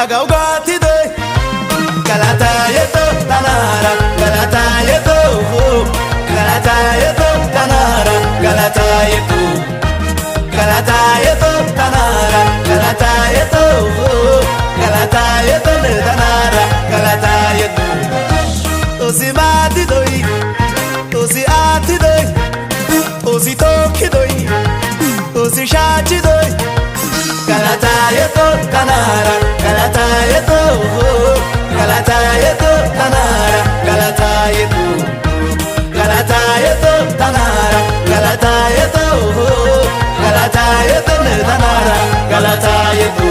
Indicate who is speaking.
Speaker 1: Agaugati doy Galatayeto tanara Galatayeto Galatayeto tanara Galatayeto Galatayeto tanara Galatayeto Galatayeto tanara Galatayeto Osi mati doy Osi ati doy Osi toki doy Osi shachi doy Galatayeto tanara Galatayeto Galatayeto tanara Galatayeto Galatayeto tanara Galatayeto Galatayeto tanara Galatayeto